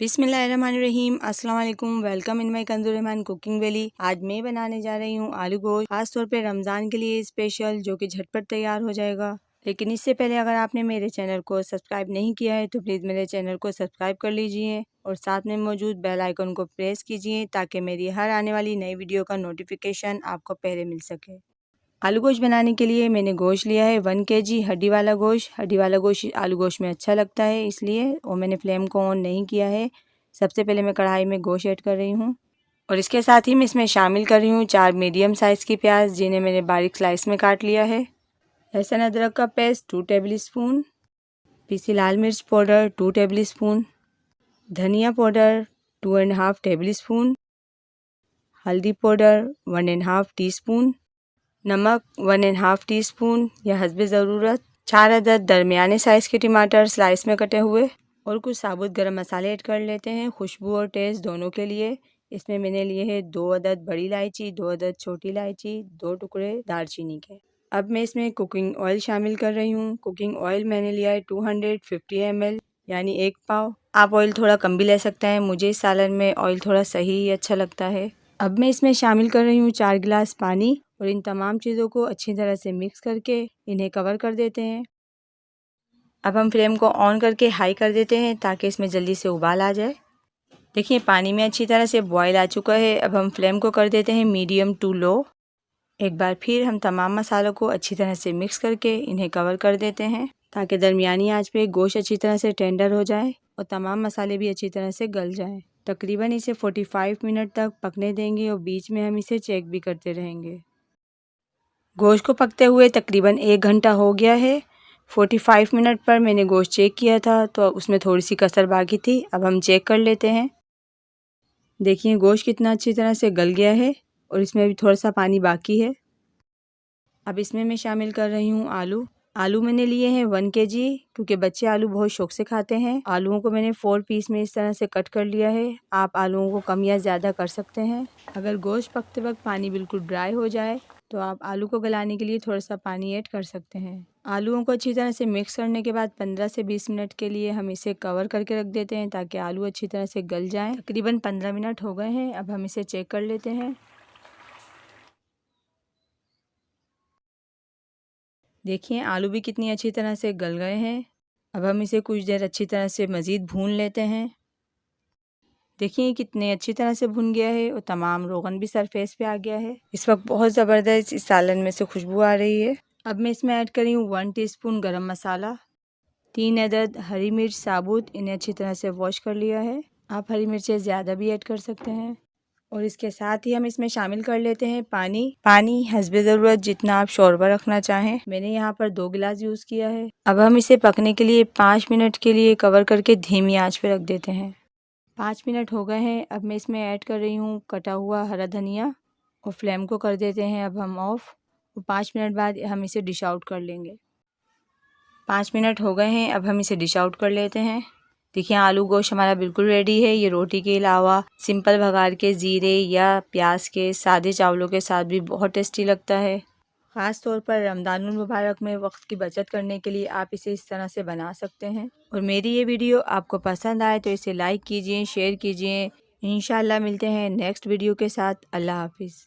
बिस्मिल्लाहिर्रहमानिर्रहीम, अस्सलाम वालेकुम। Welcome in my Kanjur Rahman cooking valley. आज मैं बनाने जा रही हूँ आलू गोश्त, खास तौर पे रमज़ान के लिए स्पेशल, जो कि झटपट तैयार हो जाएगा। लेकिन इससे पहले अगर आपने मेरे चैनल को सब्सक्राइब नहीं किया है तो प्लीज़ मेरे चैनल को सब्सक्राइब कर लीजिए और साथ में मौजूद बेल आइकन को प्रेस कीजिए ताकि मेरी हर आने वाली नई वीडियो का नोटिफिकेशन आपको पहले मिल सके। आलू गोश्त बनाने के लिए मैंने गोश्त लिया है 1 kg हड्डी वाला गोश्त। हड्डी वाला गोश्त आलू गोश्त में अच्छा लगता है इसलिए, और मैंने फ्लेम को ऑन नहीं किया है। सबसे पहले मैं कढ़ाई में गोश्त ऐड कर रही हूँ और इसके साथ ही मैं इसमें शामिल कर रही हूँ 4 मीडियम साइज़ की प्याज, जिन्हें मैंने बारीक स्लाइस में काट लिया है। लहसुन अदरक का पेस्ट 2 टेबल स्पून, पीसी लाल मिर्च पाउडर 2 टेबल स्पून, धनिया पाउडर 2.5 टेबल स्पून, हल्दी पाउडर 1.5 टीस्पून, नमक 1.5 टीस्पून या हस्बे ज़रूरत, 4 अदद दरमियाने साइज़ के टमाटर स्लाइस में कटे हुए और कुछ साबुत गरम मसाले ऐड कर लेते हैं खुशबू और टेस्ट दोनों के लिए। इसमें मैंने लिए हैं 2 अदद बड़ी इलायची, 2 अदद छोटी इलायची, 2 टुकड़े दालचीनी के। अब मैं इसमें कुकिंग ऑयल शामिल कर रही हूँ। कुकिंग ऑयल मैंने लिया है 250 ml यानी 1 पाव। आप ऑयल थोड़ा कम भी ले सकते हैं, मुझे इस सालन में ऑयल थोड़ा सही ही अच्छा लगता है। अब मैं इसमें शामिल कर रही हूँ 4 गिलास पानी और इन तमाम चीज़ों को अच्छी तरह से मिक्स करके इन्हें कवर कर देते हैं। अब हम फ्लेम को ऑन करके हाई कर देते हैं ताकि इसमें जल्दी से उबाल आ जाए। देखिए पानी में अच्छी तरह से बॉयल आ चुका है। अब हम फ्लेम को कर देते हैं मीडियम टू लो। एक बार फिर हम तमाम मसालों को अच्छी तरह से मिक्स करके इन्हें कवर कर देते हैं ताकि दरमियानी आंच पे गोश्त अच्छी तरह से टेंडर हो जाए और तमाम मसाले भी अच्छी तरह से गल जाएं। तकरीबन इसे 45 मिनट तक पकने देंगे और बीच में हम इसे चेक भी करते रहेंगे। गोश्त को पकते हुए तकरीबन 1 घंटा हो गया है। 45 मिनट पर मैंने गोश्त चेक किया था तो उसमें थोड़ी सी कसर बाकी थी। अब हम चेक कर लेते हैं। देखिए गोश्त कितना अच्छी तरह से गल गया है और इसमें भी थोड़ा सा पानी बाकी है। अब इसमें मैं शामिल कर रही हूँ आलू मैंने लिए हैं 1 kg, क्योंकि बच्चे आलू बहुत शौक से खाते हैं। आलूओं को मैंने 4 पीस में इस तरह से कट कर लिया है। आप आलूओं को कम या ज़्यादा कर सकते हैं। अगर गोश्त पकते वक्त पानी बिल्कुल ड्राई हो जाए तो आप आलू को गलाने के लिए थोड़ा सा पानी ऐड कर सकते हैं। आलूओं को अच्छी तरह से मिक्स करने के बाद 15 से 20 मिनट के लिए हम इसे कवर करके रख देते हैं ताकि आलू अच्छी तरह से गल जाएं। तकरीबन 15 मिनट हो गए हैं। अब हम इसे चेक कर लेते हैं। देखिए आलू भी कितनी अच्छी तरह से गल गए हैं। अब हम इसे कुछ देर अच्छी तरह से मज़ीद भून लेते हैं। देखिए कितने अच्छी तरह से भुन गया है और तमाम रोगन भी सरफेस पे आ गया है। इस वक्त बहुत ज़बरदस्त इस सालन में से खुशबू आ रही है। अब मैं इसमें ऐड करी हूँ 1 टीस्पून गरम मसाला, 3 अदद हरी मिर्च साबुत, इन्हें अच्छी तरह से वॉश कर लिया है। आप हरी मिर्चें ज़्यादा भी ऐड कर सकते हैं। और इसके साथ ही हम इसमें शामिल कर लेते हैं पानी हस्बे ज़रूरत, जितना आप शोरबा रखना चाहें। मैंने यहाँ पर 2 गिलास यूज़ किया है। अब हम इसे पकने के लिए 5 मिनट के लिए कवर करके धीमी आंच पे रख देते हैं। 5 मिनट हो गए हैं। अब मैं इसमें ऐड कर रही हूँ कटा हुआ हरा धनिया और फ्लेम को कर देते हैं अब हम ऑफ। 5 मिनट बाद हम इसे डिश आउट कर लेंगे। 5 मिनट हो गए हैं। अब हम इसे डिश आउट कर लेते हैं। देखिए आलू गोश्त हमारा बिल्कुल रेडी है। ये रोटी के अलावा सिंपल भगार के ज़ीरे या प्याज के सादे चावलों के साथ भी बहुत टेस्टी लगता है। ख़ास तौर पर रमज़ानुल मुबारक में वक्त की बचत करने के लिए आप इसे इस तरह से बना सकते हैं। और मेरी ये वीडियो आपको पसंद आए तो इसे लाइक कीजिए, शेयर कीजिए। इंशाल्लाह मिलते हैं नेक्स्ट वीडियो के साथ। अल्लाह हाफिज़।